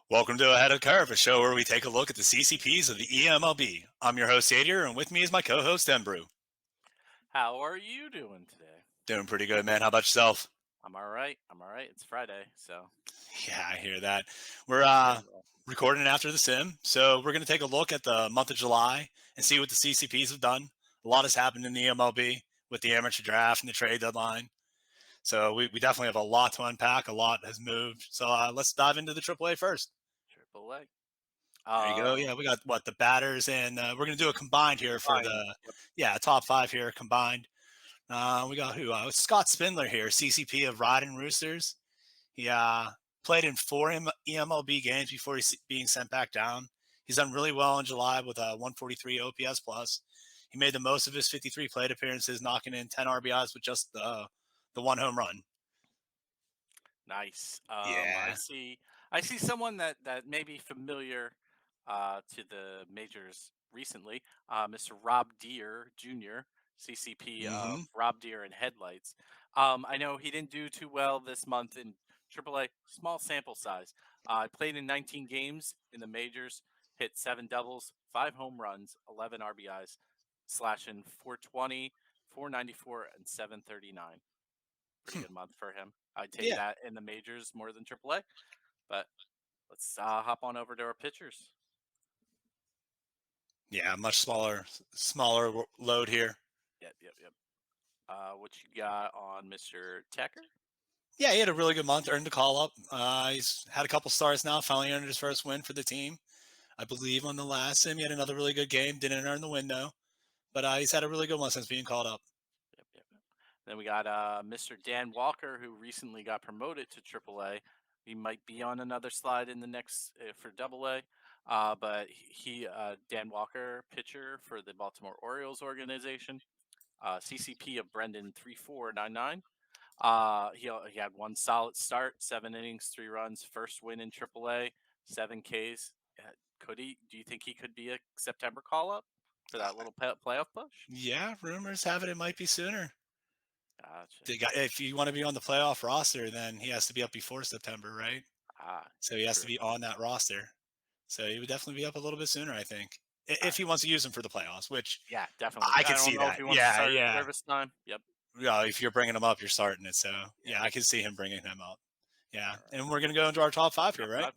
Welcome to Ahead of Curve, a show where we take a look at the CCPs of the EMLB. I'm your host, Satior, and with me is my co-host, Denbrew. How are you doing today? Doing pretty good, man. How about yourself? I'm all right. I'm all right. It's Friday, so Yeah, I hear that. We're very well. recording after the sim, so we're going to take a look at the month of July and see what the CCPs have done. A lot has happened in the EMLB with the amateur draft and the trade deadline. So we definitely have a lot to unpack. A lot has moved. So let's dive into the AAA first. Triple A. There you go. Yeah, we got what the batters, and we're gonna do a combined here for Fine. the Yep. top five here combined. We got who? Scott Spindler here, CCP of Riding Roosters. He played in four EMLB games before being sent back down. He's done really well in July with a 143 OPS plus. He made the most of his 53 plate appearances, knocking in 10 RBIs with just the one home run. Nice. I Yeah. see. I see someone that may be familiar to the majors recently. Mr. Rob Deere Jr., CCP of Mm-hmm. Rob Deere and Headlights. I know he didn't do too well this month in AAA. Small sample size. Played in 19 games in the majors. Hit 7 doubles, 5 home runs, 11 RBIs, slashing 420, 494, and 739. Pretty good month for him. I'd take Yeah. that in the majors more than AAA. But let's hop on over to our pitchers. Yeah. Much smaller load here. Yep. What you got on Mr. Tecker? Yeah, he had a really good month, earned the call up. He's had a couple starts now, finally earned his first win for the team. I believe on the last sim, he had another really good game, didn't earn the win though, but he's had a really good one since being called up. Yep. Then we got Mr. Dan Walker, who recently got promoted to AAA. He might be on another slide in the next for AA. But Dan Walker, pitcher for the Baltimore Orioles organization, CCP of Brendan 3499. He had one solid start, 7 innings, 3 runs, first win in AAA, 7 Ks. Could he? Do you think he could be a September call up for that little playoff push? Yeah, rumors have it might be sooner. Gotcha. If you want to be on the playoff roster, then he has to be up before September, right? Ah, So he has to true. be on that roster. So he would definitely be up a little bit sooner, I think, All if right. he wants to use him for the playoffs, which Yeah, definitely. I I could don't see know if that. he wants to Yeah, start at yeah. service time. Yep. Yeah, if you're bringing him up, you're starting it. So Yeah. yeah, I can see him bringing him up. Yeah, All right. and we're gonna go into our top five here, Top right? five.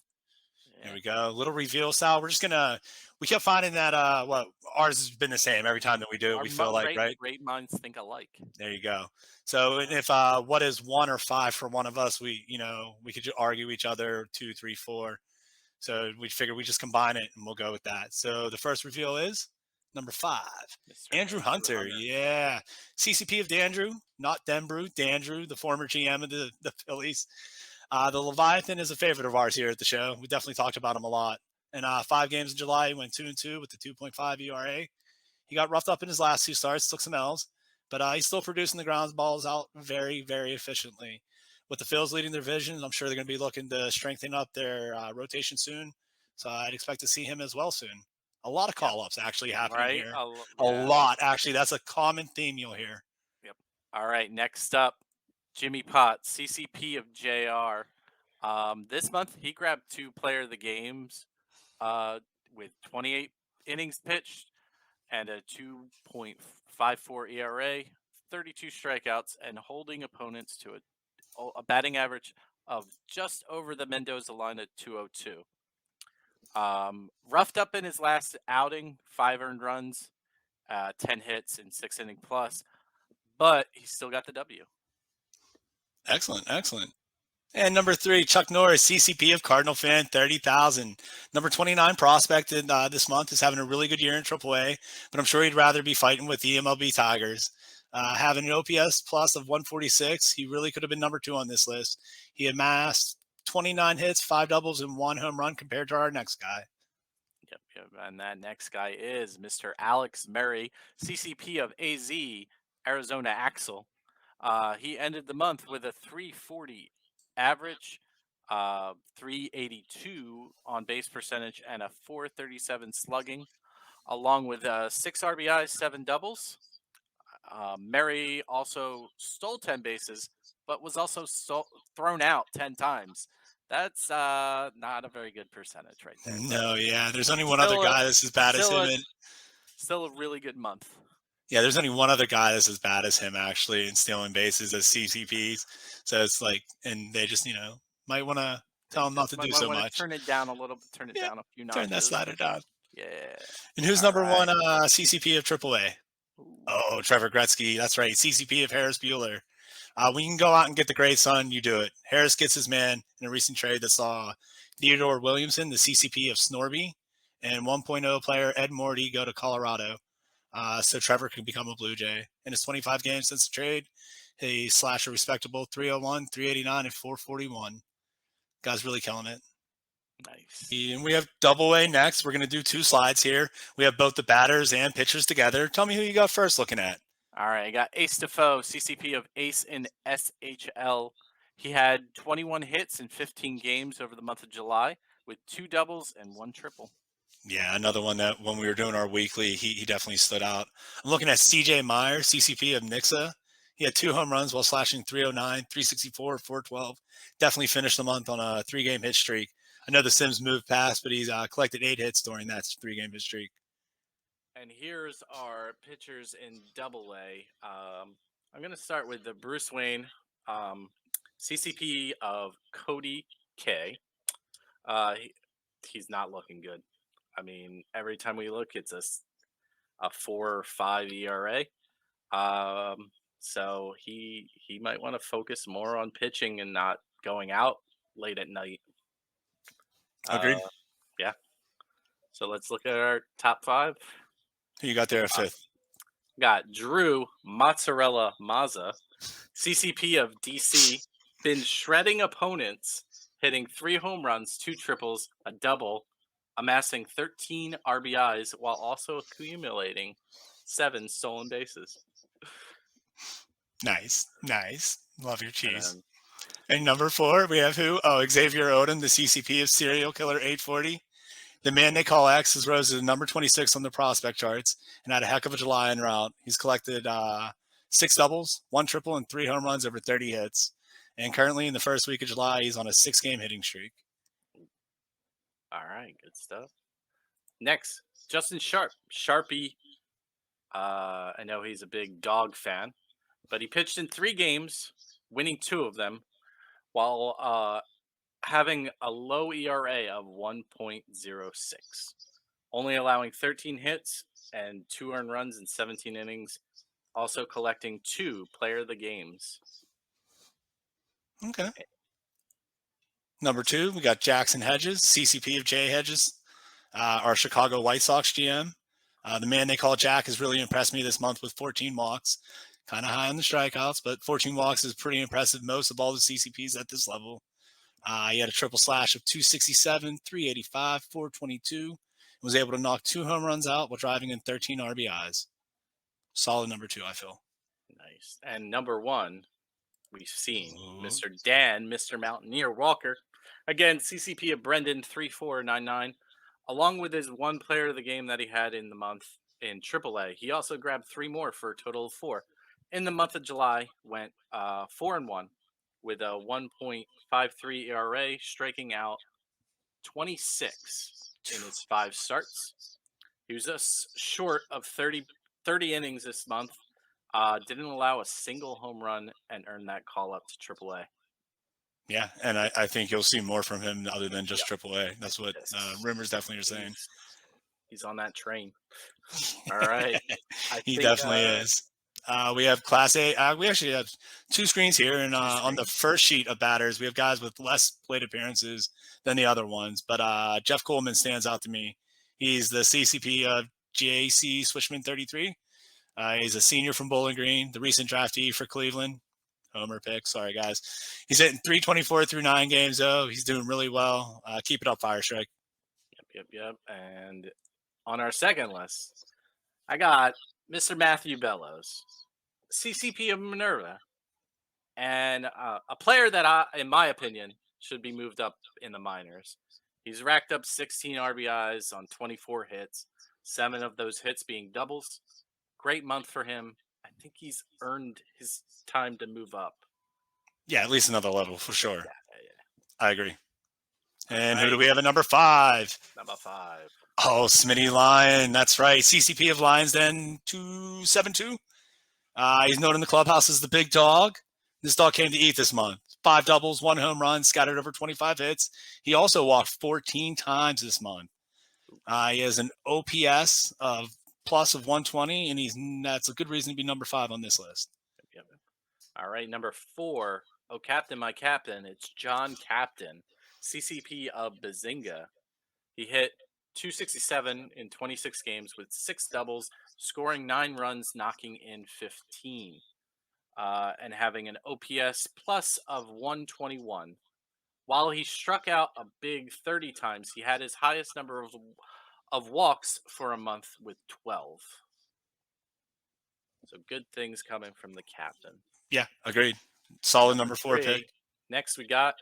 Here Yeah. we go. Little reveal style. We kept finding that ours has been the same every time that we do it, Our we feel like, right? great minds think alike. There you go. So and if what is one or five for one of us, we could just argue each other two, three, four. So we figured we just combine it and we'll go with that. So the first reveal is number five. Mr. Andrew Andrew Hunter. Hunter. Yeah. CCP of Dandrew, not Denbrew, Dandrew, the former GM of the Phillies. The Leviathan is a favorite of ours here at the show. We definitely talked about him a lot. In 5 games in July, he went 2-2 with the 2.5 ERA. He got roughed up in his last two starts, took some L's, but he's still producing the ground balls out very, very efficiently. With the Phils leading their division, I'm sure they're going to be looking to strengthen up their rotation soon. So I'd expect to see him as well soon. A lot of Yep. call ups actually happening Right. here. A Yeah. lot, actually. That's a common theme you'll hear. Yep. All right. Next up, Jimmy Potts, CCP of JR. This month he grabbed two player of the games uh, with 28 innings pitched and a 2.54 ERA, 32 strikeouts, and holding opponents to a batting average of just over the Mendoza line at 202. Roughed up in his last outing, 5 earned runs, 10 hits, and 6 inning plus, but he still got the W. Excellent, excellent. And number three, Chuck Norris, CCP of Cardinal fan, 30,000. Number 29 prospected this month is having a really good year in AAA, but I'm sure he'd rather be fighting with the MLB Tigers. Having an OPS plus of 146, he really could have been number two on this list. He amassed 29 hits, 5 doubles, and one home run compared to our next guy. Yep. And that next guy is Mr. Alex Murray, CCP of AZ, Arizona Axle. He ended the month with a 340 average, 382 on base percentage, and a 437 slugging, along with 6 RBIs, 7 doubles. Murray also stole 10 bases, but was also thrown out 10 times. That's not a very good percentage right there, but No, yeah. There's only one other still a guy that's as bad as still him, a and still a really good month. yeah, there's only one other guy that's as bad as him actually in stealing bases as CCPs. So it's like, and they just might want to They tell him not just to might do might so want to much. turn it down a little, turn it Yeah, down a few turn that notches. slider down. Yeah. And who's All number one right. CCP of AAA? Ooh, Oh, Trevor Gretzky. That's right. CCP of Harris Bueller. When you can go out and get the great son, you do it. Harris gets his man in a recent trade that saw Theodore Williamson, the CCP of Snorby, and 1.0 player Ed Morty go to Colorado. So Trevor can become a Blue Jay. In his 25 games since the trade, he slashed a respectable 301, 389, and 441. Guy's really killing it. nice. And we have double A next. We're going to do two slides here. We have both the batters and pitchers together. Tell me who you got first looking at. All right. I got Ace Defoe, CCP of Ace in SHL. He had 21 hits in 15 games over the month of July with 2 doubles and 1 triple. Yeah, another one that when we were doing our weekly, he definitely stood out. I'm looking at CJ Meyer, CCP of Nixa. He had 2 home runs while slashing 309, 364, 412. Definitely finished the month on a 3 game hit streak. I know the Sims moved past, but he's collected 8 hits during that 3 game hit streak. And here's our pitchers in Double A. I'm going to start with the Bruce Wayne, um, CCP of Cody K. He's not looking good. I mean, every time we look, it's a 4 or 5 ERA. So he might want to focus more on pitching and not going out late at night. Uh, Agreed. yeah. So let's look at our top 5. Who you got there at fifth? Got Drew Mozzarella Mazza, CCP of DC, been shredding opponents, hitting 3 home runs, 2 triples, a double, amassing 13 RBIs while also accumulating 7 stolen bases. Nice, nice. Love your And cheese. then And number 4, we have who? Oh, Xavier Odom, the CCP of Serial Killer 840. The man they call X has rose to number 26 on the prospect charts and had a heck of a July en route. He's collected 6 doubles, 1 triple, and 3 home runs over 30 hits. And currently in the first week of July, he's on a 6 game hitting streak. all right, good stuff. Next, Justin Sharpe, Sharpie. I know he's a big dog fan, but he pitched in 3 games, winning 2 of them, while having a low ERA of 1.06, only allowing 13 hits and 2 earned runs in 17 innings, also collecting 2 player of the games. Okay. Number 2, we got Jackson Hedges, CCP of Jay Hedges, our Chicago White Sox GM. The man they call Jack has really impressed me this month with 14 walks. Kind of high on the strikeouts, but 14 walks is pretty impressive. Most of all the CCPs at this level. He had a triple slash of 267, 385, 422, and was able to knock 2 home runs out while driving in 13 RBIs. Solid number 2, I feel. Nice. And number 1, we've seen Ooh. Mr. Dan, Mr. Mountaineer Walker. Again, CCP of Brendan 3499. Along with his 1 player of the game that he had in the month in AAA, he also grabbed 3 more for a total of 4. In the month of July, went 4-1 with a 1.53 ERA, striking out 26 in his 5 starts. He was just short of 30 innings this month. Didn't allow a single home run and earned that call up to AAA. Yeah, and I think you'll see more from him other than just Yep. AAA. That's what Yes. rumors definitely are saying. He's on that train. All right. I He think definitely is. We have Class A. We actually have 2 screens here, and 2 on the screens. first sheet of batters, we have guys with less plate appearances than the other ones. But Jeff Coleman stands out to me. He's the CCP of JC Swishman 33. He's a senior from Bowling Green, the recent draftee for Cleveland. Homer pick. Sorry, guys. He's hitting 324 through 9 games, though. He's doing really well. Keep it up, Fire Strike. Yep. And on our second list, I got Mr. Matthew Bellows, CCP of Minerva, and a player that in my opinion, should be moved up in the minors. He's racked up 16 RBIs on 24 hits, 7 of those hits being doubles. Great month for him. I think he's earned his time to move up. Yeah, at least another level for sure. Yeah. I agree. And who do right. we have at number 5? Number 5. Oh, Smitty Lyon. That's right. CCP of Lions Den 272. He's known in the clubhouse as the big dog. This dog came to eat this month. 5 doubles, 1 home run, scattered over 25 hits. He also walked 14 times this month. He has an OPS of plus of 120, and that's a good reason to be number 5 on this list. Yep. All right, number 4. Oh, Captain, my captain. It's John Captain, CCP of Bazinga. He hit 267 in 26 games with 6 doubles, scoring 9 runs, knocking in 15, and having an OPS plus of 121. While he struck out a big 30 times, he had his highest number of walks for a month with 12. So good things coming from the captain. Yeah, agreed. Solid number 4 3. pick. Next, we got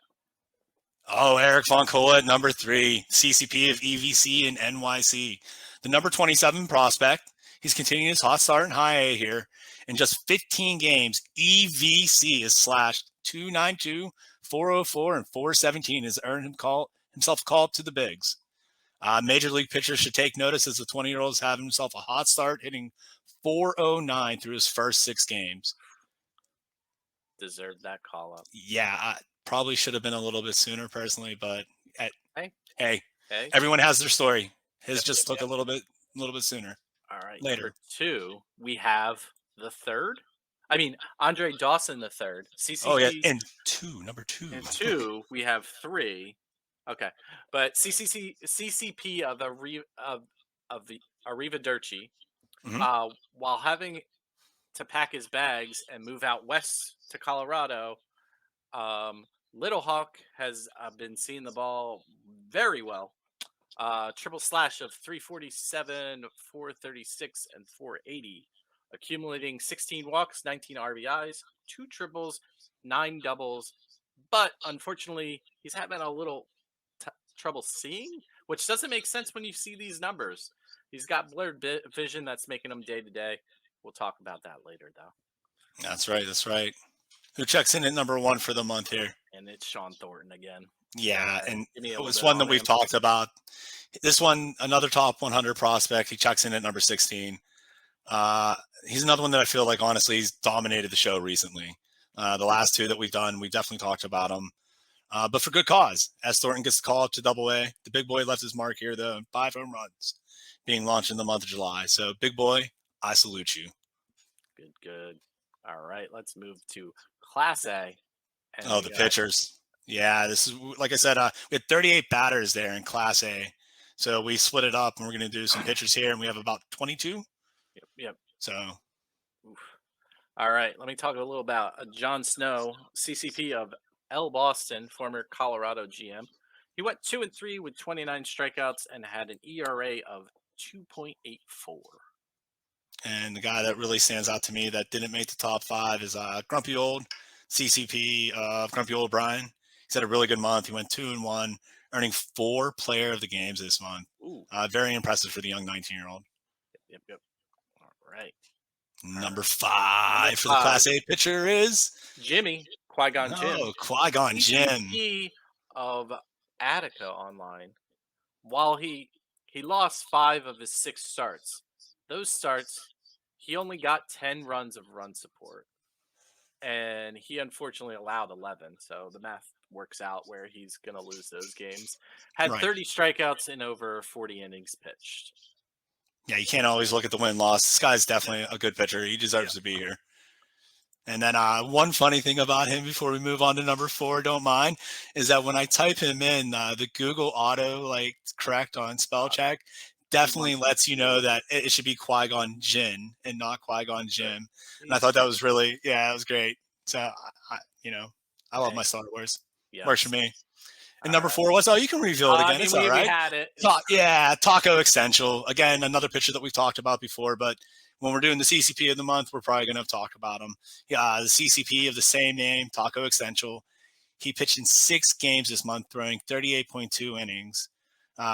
Eric Von Kola at number 3, CCP of EVC and NYC. The number 27 prospect. He's continuing his hot start in high A here. In just 15 games, EVC is slashed 292, 404, and 417 has earned himself a call up to the bigs. Major league pitchers should take notice as the 20-year-old is having himself a hot start, hitting 409 through his first 6 games. deserved that call up. Yeah, I probably should have been a little bit sooner personally, but Hey, everyone has their story. His just took a little bit sooner. All right, Later. number 2, we have the third. I mean, Andre Dawson the third. CCP. Oh yeah, and number 2. And 2, we have 3. Okay, but CCP of the Arrivederci, Mhm. while having to pack his bags and move out west to Colorado, Little Hawk has been seeing the ball very well. Triple slash of 347, 436, and 480, accumulating 16 walks, 19 RBIs, 2 triples, 9 doubles. But unfortunately, he's having a little trouble seeing, which doesn't make sense when you see these numbers. He's got blurred vision that's making him day to day. We'll talk about that later, though. That's right. Who checks in at number 1 for the month here? And it's Sean Thornton again. Yeah, Give and me a it little was bit one that on we've him. talked about. This one, another top 100 prospect. He checks in at number 16. He's another one that I feel like, honestly, he's dominated the show recently. The last 2 that we've done, we definitely talked about him. But for good cause, as Thornton gets the call up to Double A. The big boy left his mark here, though, 5 home runs being launched in the month of July. So, big boy, I salute you. Good. All right, let's move to Class A. And the pitchers. Yeah, this is, like I said, we had 38 batters there in Class A. So we split it up, and we're going to do some pitchers here, and we have about 22. Yep. So. Oof. All right, let me talk a little about John Snow, CCP of L. Boston, former Colorado GM. He went 2-3 with 29 strikeouts and had an ERA of 2.84. And the guy that really stands out to me that didn't make the top 5 is Grumpy Old CCP of Grumpy Old Brian. He's had a really good month. He went 2-1, earning 4 Player of the Games this month. Very impressive for the young 19-year-old. Yep. All right. Number 5 for the Class A pitcher is Jimmy Qui-Gon Jim. Oh, Qui-Gon Jim. CCP of Attica Online. While he lost 5 of his 6 starts, those starts he only got 10 runs of run support, and he unfortunately allowed 11. So the math works out where he's going to lose those games. Had 30 strikeouts in over 40 innings pitched. Yeah, you can't always look at the win-loss. This guy's definitely a good pitcher. He deserves to be here. And then one funny thing about him before we move on to number 4, don't mind, is that when I type him in, the Google auto correct on spell check definitely lets you know that it should be Qui-Gon Jinn and not Qui-Gon Jim. And I thought that was really, it was great. So I love my Star Wars. Works for me. And number 4 was, you can reveal it again. It's all right. We had it. Taco Essential. Again, another pitcher that we've talked about before, but when we're doing the CCP of the month, we're probably going to talk about him. The CCP of the same name, Taco Essential. He pitched in 6 games this month, throwing 38.2 innings,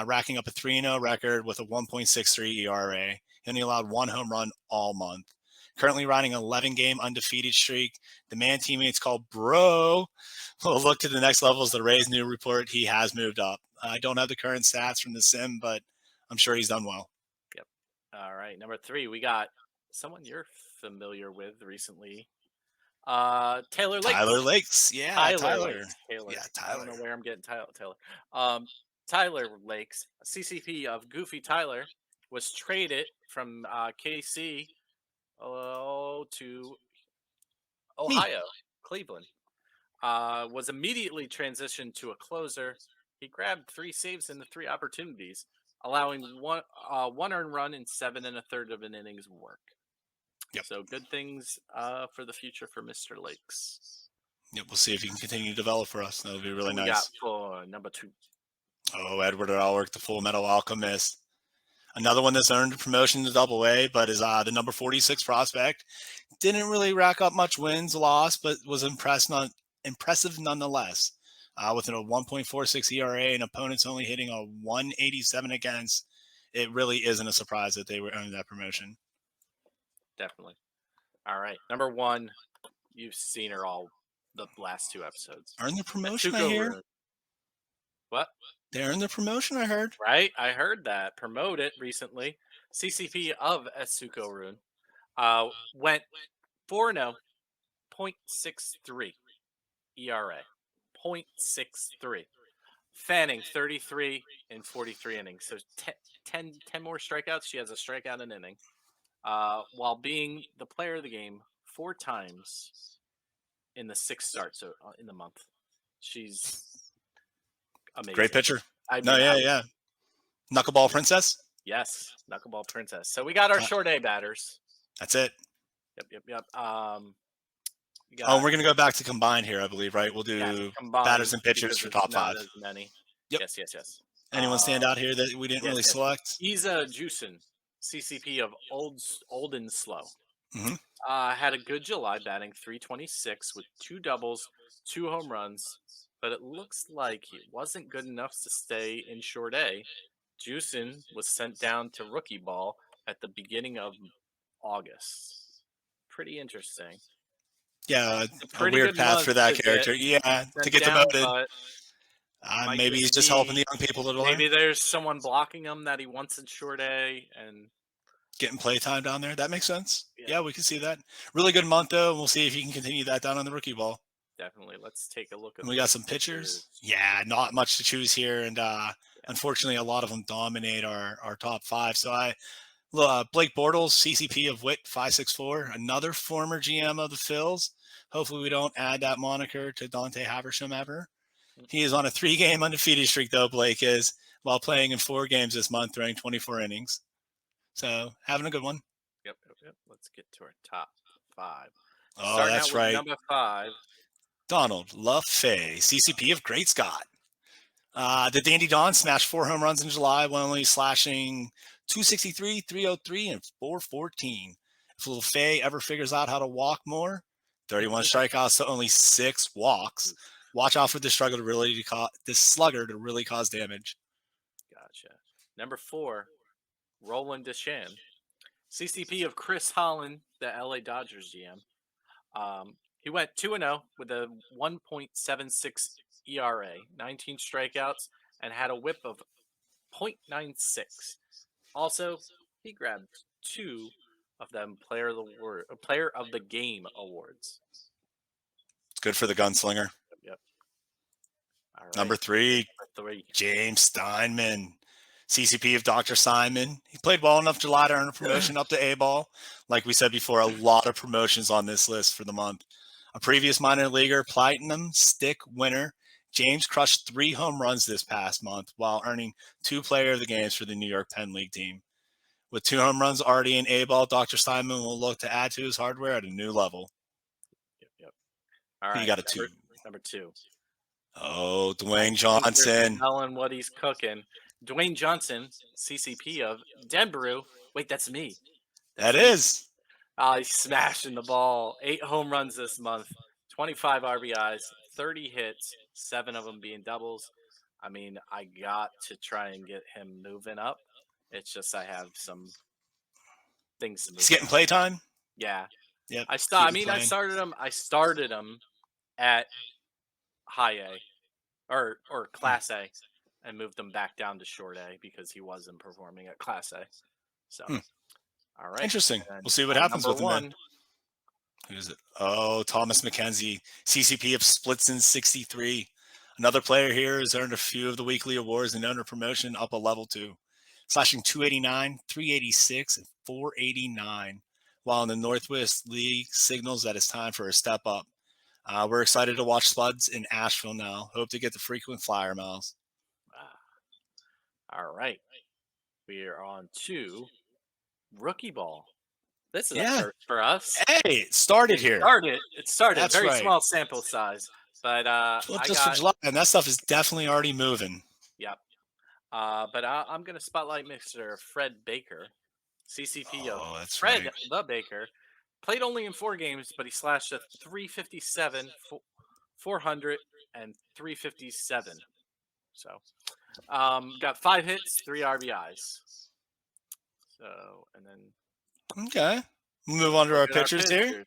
racking up a 3-0 record with a 1.63 ERA. He only allowed 1 home run all month. currently riding an 11-game undefeated streak. The man teammates called Bro will look to the next level as the Rays new report. He has moved up. I don't have the current stats from the sim, but I'm sure he's done well. Yep. All right. Number 3, we got someone you're familiar with recently. Taylor Lakes. Tyler Lakes. Yeah, Tyler Tyler. Lakes. Taylor. Yeah, I don't Tyler. know where I'm getting Taylor. Tyler Lakes, CCP of Goofy Tyler, was traded from KC to Me. Ohio, Cleveland. Was immediately transitioned to a closer. He grabbed 3 saves in the 3 opportunities, allowing one earned run in 7 1/3 of an inning's work. Yep. So good things for the future for Mr. Lakes. Yep, we'll see if he can continue to develop for us. That'll be really Who we got nice. for number 2? Oh, Edward Alwork, the Full Metal Alchemist. Another one that's earned promotion to Double A, but is the number 46 prospect. Didn't really rack up much wins, loss, but was impressive nonetheless. With a 1.46 ERA and opponents only hitting a 187 against, it really isn't a surprise that they were earning that promotion. Definitely. All right. Number 1, you've seen her all the last 2 episodes. Earned the promotion, I Atsuko hear. Rune. What? They earned the promotion, I heard. Right? I heard that. Promoted recently. CCP of Atsuko Rune went 4-0, 0.63 ERA. 0.63. Fanning 33 in 43 innings. So 10 more strikeouts. She has a strikeout an inning. While being the player of the game 4 times in the 6 starts in the month. She's amazing. Great pitcher. I No, mean, yeah. Knuckleball Princess? Yes, Knuckleball Princess. So we got our short A batters. That's it. Yep. We're going to go back to combined here, I believe, right? We'll do batters and pitchers for top 5. As many. Yep. Yes. Anyone stand out here that we didn't really select? Isa Juicin, CCP of Old and Slow. Mm-hmm. Had a good July, batting .326 with 2 doubles, 2 home runs, but it looks like it wasn't good enough to stay in short A. Juicin was sent down to rookie ball at the beginning of August. Pretty interesting. Yeah, a weird path for that character. To get demoted. Maybe he's just helping the young people to learn. Maybe there's someone blocking him that he wants in short A and getting playtime down there. That makes sense. Yeah, we can see that. Really good month, though, and we'll see if he can continue that down on the rookie ball. Definitely. Let's take a look at we got some pitchers. Yeah, not much to choose here, and unfortunately, a lot of them dominate our top 5. So Blake Bortles, CCP of Wit 564, another former GM of the Phils. Hopefully, we don't add that moniker to Dante Haversham ever. He is on a 3-game undefeated streak, though, Blake is, while playing in 4 games this month, throwing 24 innings. So, having a good one. Yep. Let's get to our top 5. Oh, that's right. Number 5. Donald Lafay, CCP of Great Scott. The Dandy Don smashed 4 home runs in July, while only slashing 263, 303, and 414. If Lafay ever figures out how to walk more, 31 strikeouts to only 6 walks. Watch out for this slugger to really cause damage. Gotcha. Number 4, Roland Deschain, CCP of Chris Holland, the LA Dodgers GM. He went 2-0 with a 1.76 ERA, 19 strikeouts, and had a whip of .96. Also, he grabbed 2 of them Player of the Game awards. It's good for the gunslinger. Yep. All right. Number 3, James Steinman, CCP of Dr. Simon. He played well enough July to earn a promotion up to A-ball. Like we said before, a lot of promotions on this list for the month. A previous minor leaguer, Platinum Stick winner, James crushed 3 home runs this past month while earning 2 Player of the Games for the New York Penn League team. With 2 home runs already in A-ball, Dr. Simon will look to add to his hardware at a new level. Yep. All right. You got a 2. Number 2. Oh, Dwayne Johnson. Telling what he's cooking. Dwayne Johnson, CCP of Denbrew. Wait, that's me. That is. He's smashing the ball. 8 home runs this month, 25 RBIs, 30 hits, 7 of them being doubles. I mean, I got to try and get him moving up. It's just I have some things to move. He's getting playtime? Yeah. Yep. I Keep me mean, playing. I started him at high A or Hmm. class A and moved him back down to short A because he wasn't performing at class A. So, Hmm. all right. Interesting. And We'll see what at happens number with him then. 1, Who is it? Oh, Thomas McKenzie, CCP of Splitzen 63. Another player here has earned a few of the weekly awards and under promotion up a level too, slashing 289, 386, and 489. While in the Northwest League signals that it's time for a step up. We're excited to watch Spuds in Asheville now. Hope to get the frequent flyer miles. all right. We are on to rookie ball. This is a Yeah. first for us. Hey, it started here. It started That's very right. small sample size, but Well, I just for got July, and that stuff is definitely already moving. yep. But I'm going to spotlight Mr. Fred Baker, CCP of Oh, that's Fred right. the Baker. Played only in 4 games, but he slashed a 357, 400, and 357. So, got 5 hits, 3 RBIs. So, and then Okay. Move let's on to look our at our pitchers here. pitchers.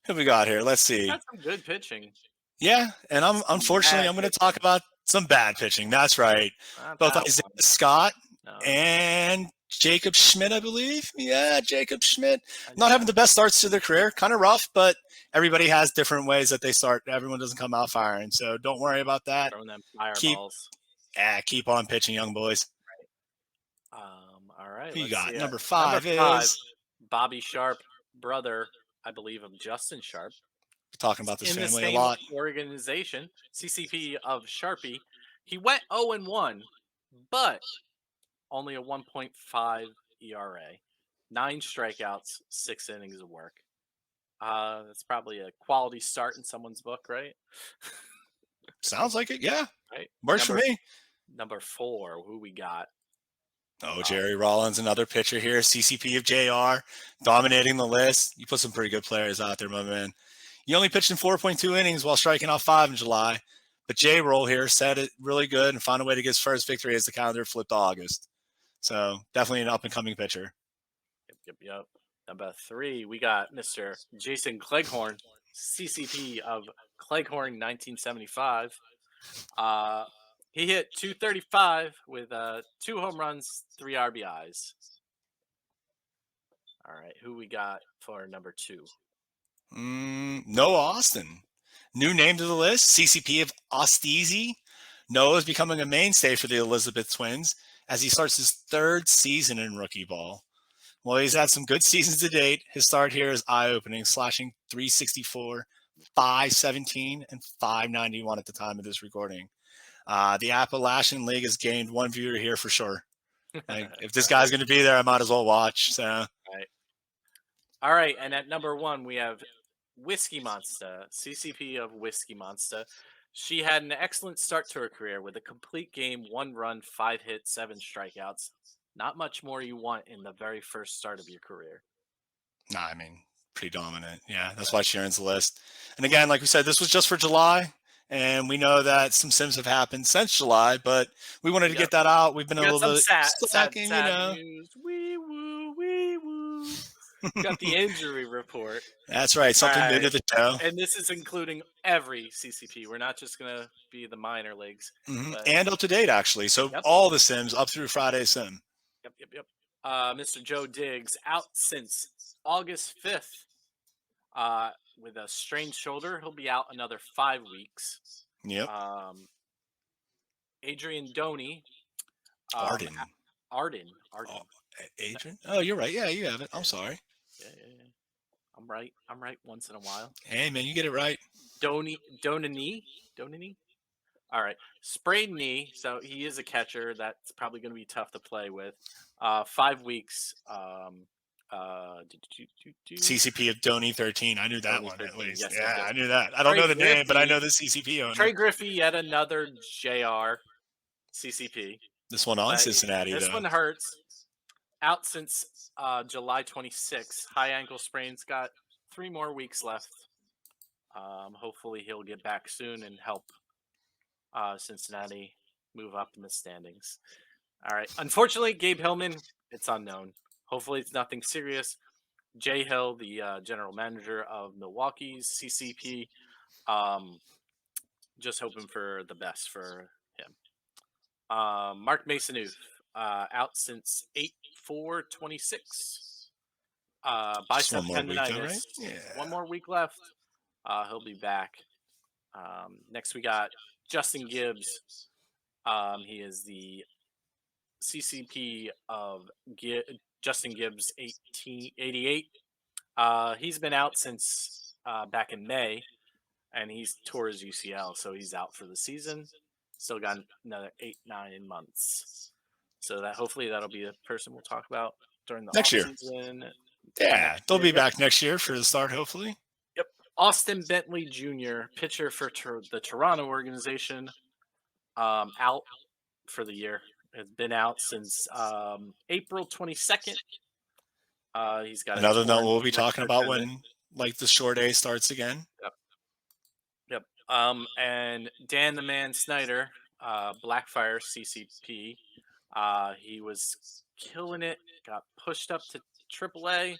Who we got here? Let's We see. got some good pitching. Yeah, and I'm Some unfortunately bad I'm going to talk pitching. about some bad pitching. That's right. Not Both that Isaiah one. Scott No. and Jacob Schmidt, I believe. Yeah, Jacob Schmidt. Not Yeah. having the best starts to their career. Kind of rough, but everybody has different ways that they start. Everyone doesn't come out firing, so don't worry about that. Throwing them Keep fireballs. keep on pitching, young boys. All right, Who you let's got? see. Number Number 5 5, is Bobby Sharpe, brother, I believe, of Justin Sharpe. we're talking about this In the family a same lot. organization, CCP of Sharpie. He went 0-1, but only a 1.5 ERA, 9 strikeouts, 6 innings of work. That's probably a quality start in someone's book, right? Sounds like it. Yeah, Right. works for me. Number 4, who we got? Oh, Jerry Rollins, another pitcher here. CCP of JR, dominating the list. You put some pretty good players out there, my man. He only pitched in 4.2 innings while striking out 5 in July. But J Roll here said it really good and found a way to get his first victory as the calendar flipped to August. So definitely an up and coming pitcher. Yep. Number 3, we got Mr. Jason Cleghorn, CCP of Cleghorn 1975. He hit 235 with 2 home runs, 3 RBIs. All right, who we got for number 2? Noah Austin. New name to the list, CCP of Ostese. Noah is becoming a mainstay for the Elizabeth twins as he starts his 3rd season in rookie ball. Well, he's had some good seasons to date. His start here is eye-opening, slashing 364, 517, and 591 at the time of this recording. The Appalachian League has gained one viewer here for sure. Like, if this guy's going to be there, I might as well watch. So, Right. All right, and at number 1 we have Whiskey Monster, CCP of Whiskey Monster. She had an excellent start to her career with a complete game, 1 run, 5 hits, 7 strikeouts. Not much more you want in the very first start of your career. nah, I mean, pretty dominant. Yeah, that's why she earns the list. And again, like we said, this was just for July. And we know that some sims have happened since July, but we wanted to Yep. get that out. We've been We a got little some bit slacking, you sad know. news. Wee woo, wee woo. Got the injury report. That's right. All Something new right. to the show. And this is including every CCP. We're not just going to be the minor leagues, but And up to date, actually. So yep, all the sims up through Friday sim. yep. Mr. Joe Diggs out since August 5th with a strained shoulder. He'll be out another 5 weeks. Yep. Adrian Doney. Arden. Arden. Oh, Adrian? Oh, you're right. Yeah, you have it. I'm sorry. Yeah. I'm right once in a while. Hey, man, you get it right. Donany. All right. Sprayed knee. So he is a catcher. That's probably going to be tough to play with. 5 weeks. CCP of Doney 13. I knew that Doney one 13. at least. Yes. Yeah, I knew that. I don't know the name, but I know the CCP owner. Trey Griffey, yet another JR CCP. This one on Cincinnati, this though. one hurts. Out since July 26th. High ankle sprains. Got 3 more weeks left. Hopefully he'll get back soon and help Cincinnati move up in the standings. All right. Unfortunately, Gabe Hillman, it's unknown. Hopefully it's nothing serious. Jay Hill, the general manager of Milwaukee's CCP. Um, just hoping for the best for him. Mark Masonouf, out since 8/4/26. Just one Bicep more week though, right? tendonitis. One Yeah. more week left. He'll be back. Next, we got Justin Gibbs. He is the CCP of Justin Gibbs 1888. He's been out since back in May, and he's tore his UCL, so he's out for the season. Still got another 8-9 months. So that hopefully that'll be a person we'll talk about during the Next off year. season Yeah, next they'll year. be Yep. back next year for the start, hopefully. Yep. Austin Bentley Jr., pitcher for the Toronto organization, out for the year. Has been out since April 22nd. He's got a Another note torn we'll be talking flexor about tendon. when like the short A starts again. Yep. Yep. And Dan the Man Snyder, Blackfire CCP. He was killing it. Got pushed up to AAA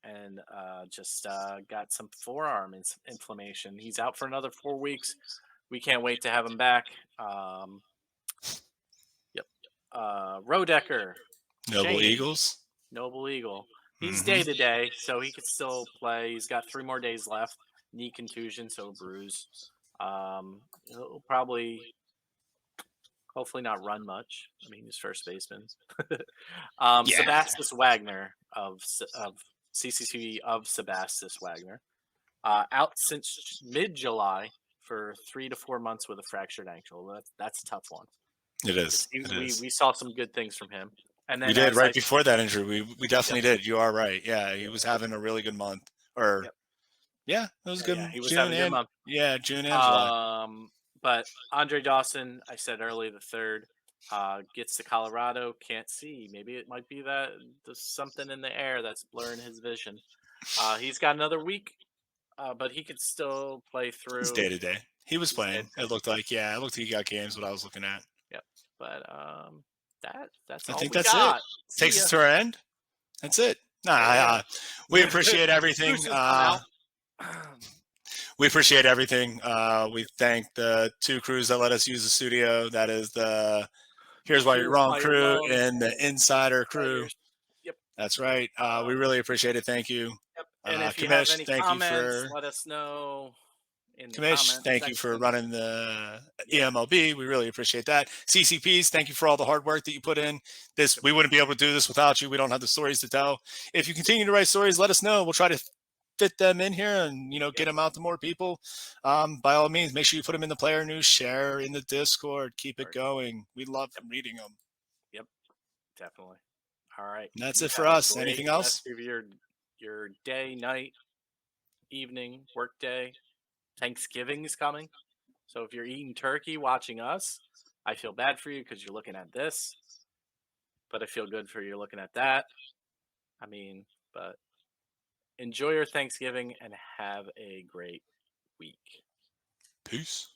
and just got some forearm inflammation. He's out for another 4 weeks. We can't wait to have him back. Yep. Rodecker, Noble Shane, Eagles. Noble Eagle. He's Hmm. day to day, so he could still play. He's got 3 more days left. Knee contusion, so bruise. He'll probably, hopefully, not run much. I mean, he's first baseman. Yeah. Sebastus Wagner of CCC of Sebastus Wagner, out since mid July for 3 to 4 months with a fractured ankle. That's a tough one. It is. It We is. we saw some good things from him, and We then did as right I before that injury. We yep, definitely did. You are right. Yeah, he yep, was having a really good month. Or yep, yeah, it was yeah, good yeah, he was June having a good and month. June and July. But Andre Dawson, I said early the third, gets to Colorado, can't see. Maybe it might be that there's something in the air that's blurring his vision. He's got another week, but he could still play It's through. day to day. He was He's dead playing. today. It looked like it looked like he got games. What I was looking at. Yep. But that's I all think we that's it. got. See Takes ya. us to our end. That's it. Nah, Yeah. we appreciate everything. Bruce has come out. We appreciate everything. We thank the 2 crews that let us use the studio. That is the Here's Why You're Here's Wrong why you're crew wrong. and the Insider crew. Insiders. Yep. That's right. We really appreciate it. Thank you. Yep. And if you have Kamish, any thank you comments, for let us know in the Kamish, comment thank you for section. running the Yeah. EMLB. We really appreciate that. CCPs, thank you for all the hard work that you put in. We wouldn't be able to do this without you. We don't have the stories to tell. If you continue to write stories, let us know. We'll try to fit them in here and get them out to more people. By all means, make sure you put them in the player news, share in the Discord, keep it going. We love reading them. Yep. Definitely. All right. And that's You it for have a us. great Anything else? rest of your day, night, evening, work day. Thanksgiving is coming. So if you're eating turkey watching us, I feel bad for you because you're looking at this, but I feel good for you looking at that. I mean, but enjoy your Thanksgiving and have a great week. Peace.